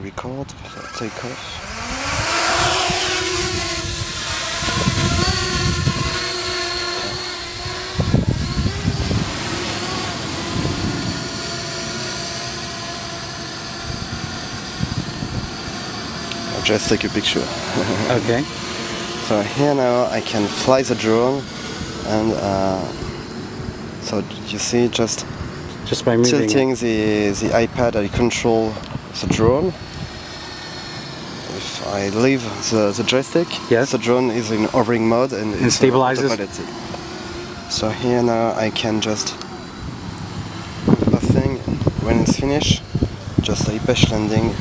record, take off. I'll just take a picture. Okay. So here now I can fly the drone, and so you see just by moving tilting the iPad I control the drone. If I leave the joystick, yes, the drone is in hovering mode and it stabilizes. So here now I can just nothing when it's finished, just a push landing.